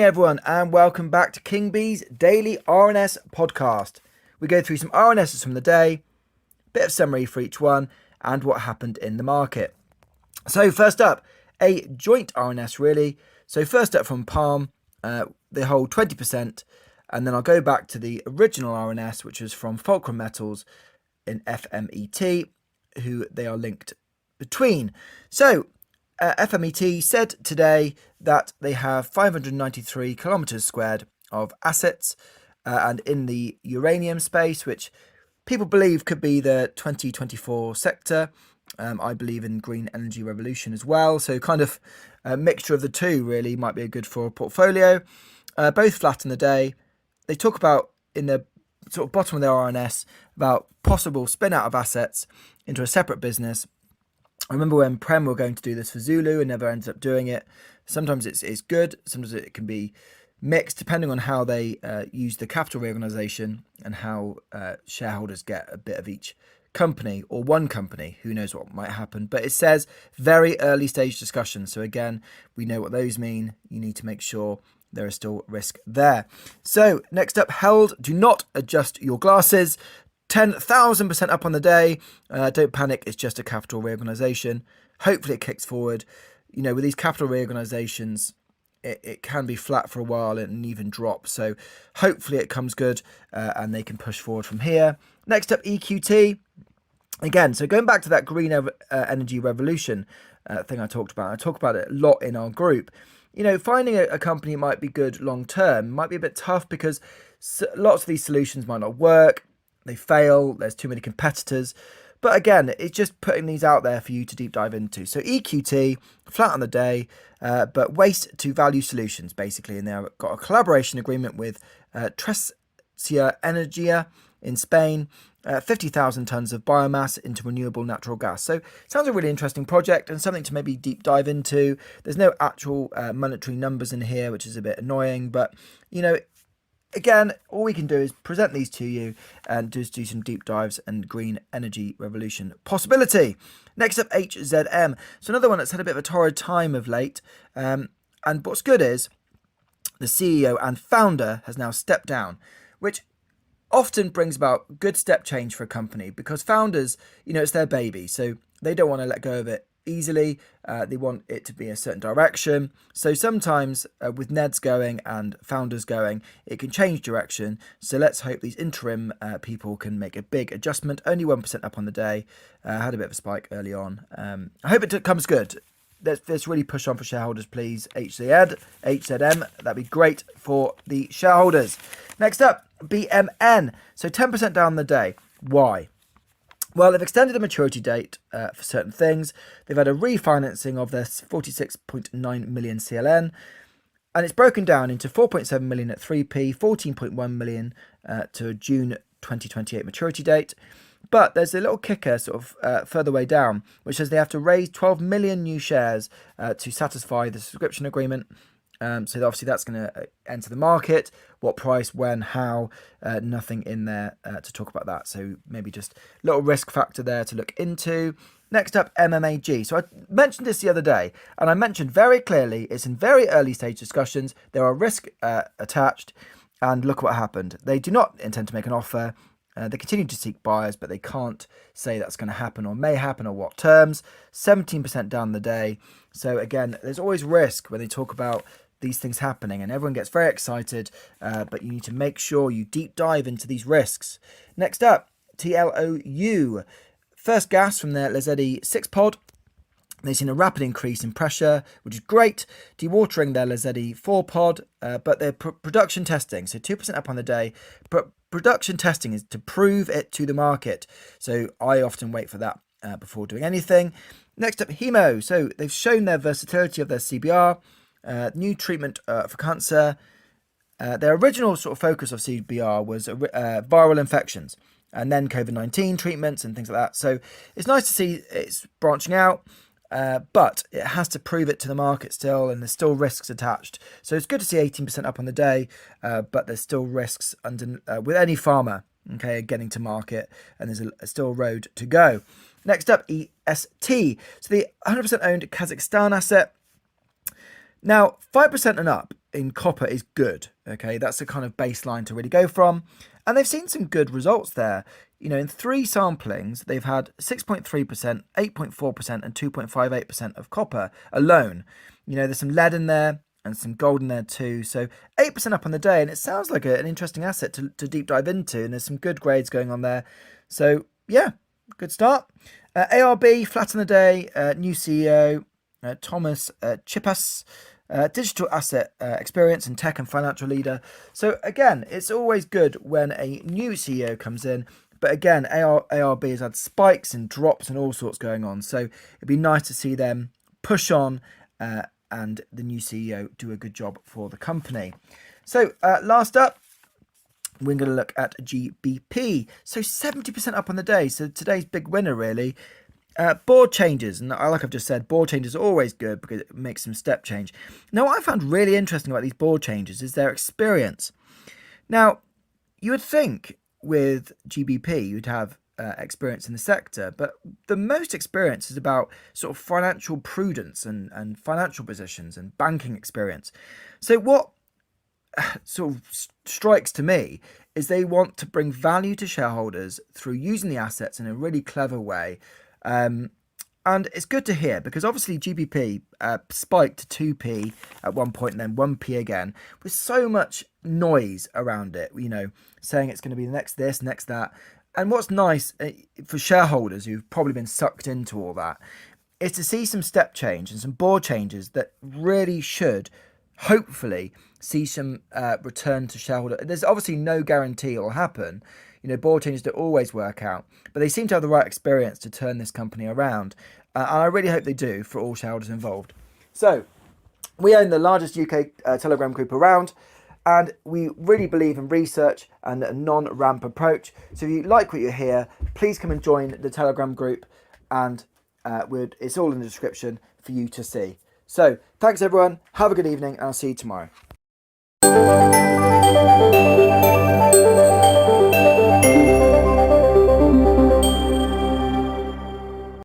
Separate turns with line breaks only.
everyone, and welcome back to King Bee's Daily RNS Podcast. We go through some RNSs from the day, bit of summary for each one, and what happened in the market. So first up, a joint RNS really. So first up from Palm, they hold 20%, and then I'll go back to the original RNS, which was from Fulcrum Metals in FMET, who they are linked between. So FMET said today that they have 593 kilometers squared of assets, and in the uranium space, which people believe could be the 2024 sector. I believe in green energy revolution as well. So kind of a mixture of the two really might be good for a portfolio. Both flat in the day. They talk about in the sort of bottom of their RNS about possible spin out of assets into a separate business. I remember when Prem were going to do this for Zulu and never ended up doing it. Sometimes it's good, sometimes it can be mixed depending on how they use the capital reorganisation and how shareholders get a bit of each company or one company. Who knows what might happen, but it says very early stage discussion. So again, we know what those mean. You need to make sure there is still risk there. So next up, held. Do not adjust your glasses. 10,000% up on the day. Don't panic, it's just a capital reorganisation. Hopefully it kicks forward. You know, with these capital reorganisations, it can be flat for a while and even drop. So hopefully it comes good and they can push forward from here. Next up, EQT. Again, so going back to that green energy revolution thing I talked about. I talk about it a lot in our group. You know, finding a company might be good long term might be a bit tough because lots of these solutions might not work. They fail, there's too many competitors. But again, it's just putting these out there for you to deep dive into. So EQT, flat on the day, but waste to value solutions, basically. And they've got a collaboration agreement with Tresia Energia in Spain, 50,000 tonnes of biomass into renewable natural gas. So sounds a really interesting project and something to maybe deep dive into. There's no actual monetary numbers in here, which is a bit annoying. But, you know, again, all we can do is present these to you and just do some deep dives and green energy revolution possibility. Next up, HZM. So another one that's had a bit of a torrid time of late. And what's good is the CEO and founder has now stepped down, which often brings about good step change for a company because founders, you know, it's their baby. So they don't want to let go of it easily. They want it to be a certain direction. So sometimes with Neds going and founders going, it can change direction. So let's hope these interim people can make a big adjustment. Only 1% up on the day. Had a bit of a spike early on. I hope it comes good. Let's really push on for shareholders, please. HZM, that'd be great for the shareholders. Next up, BMN. So 10% down the day. Why? Well, they've extended the maturity date for certain things. They've had a refinancing of their 46.9 million CLN. And it's broken down into 4.7 million at 3p, 14.1 million to June 2028 maturity date. But there's a little kicker sort of further way down, which says they have to raise 12 million new shares to satisfy the subscription agreement. So obviously that's going to enter the market. What price, when, how, nothing in there to talk about that. So maybe just a little risk factor there to look into. Next up, MMAG. So I mentioned this the other day, and I mentioned very clearly it's in very early stage discussions. There are risks attached, and look what happened. They do not intend to make an offer. They continue to seek buyers, but they can't say that's going to happen or may happen or what terms. 17% down the day. So again, there's always risk when they talk about these things happening and everyone gets very excited, but you need to make sure you deep dive into these risks. Next up, TLOU. First gas from their Lesedi 6 pod. They've seen a rapid increase in pressure, which is great. Dewatering their Lesedi 4 pod, but their production testing, so 2% up on the day. But production testing is to prove it to the market. So I often wait for that before doing anything. Next up, Hemo. So they've shown their versatility of their CBR, new treatment for cancer. Their original sort of focus of CBR was viral infections and then COVID-19 treatments and things like that. So it's nice to see it's branching out. But it has to prove it to the market still, and there's still risks attached. So it's good to see 18% up on the day, but there's still risks with any pharma, okay, getting to market, and there's still a road to go. Next up, EST. So the 100% owned Kazakhstan asset. Now, 5% and up in copper is good. Okay, that's a kind of baseline to really go from. And they've seen some good results there. In 3 samplings, they've had 6.3%, 8.4%, and 2.58% of copper alone. There's some lead in there and some gold in there too. So 8% up on the day, and it sounds like an interesting asset to deep dive into. And there's some good grades going on there. So yeah, good start. ARB, flat on the day, new CEO, Thomas Chippas. Digital asset experience and tech and financial leader. So again, it's always good when a new CEO comes in. But again, ARB has had spikes and drops and all sorts going on. So it'd be nice to see them push on and the new CEO do a good job for the company. So last up, we're going to look at GBP. So 70% up on the day. So today's big winner really. Board changes, and like I've just said, board changes are always good because it makes some step change. Now, what I found really interesting about these board changes is their experience. Now, you would think with GBP you'd have experience in the sector, but the most experience is about sort of financial prudence and financial positions and banking experience. So what sort of strikes to me is they want to bring value to shareholders through using the assets in a really clever way. And it's good to hear because obviously GBP spiked to 2p at one point and then 1p again with so much noise around it, saying it's going to be next this, next that. And what's nice for shareholders who've probably been sucked into all that is to see some step change and some board changes that really should hopefully see some return to shareholder. There's obviously no guarantee it'll happen. Board changes don't always work out, but they seem to have the right experience to turn this company around. And I really hope they do for all shareholders involved. So, we own the largest UK Telegram group around, and we really believe in research and a non-ramp approach. So if you like what you hear, please come and join the Telegram group, and it's all in the description for you to see. So, thanks everyone, have a good evening, and I'll see you tomorrow.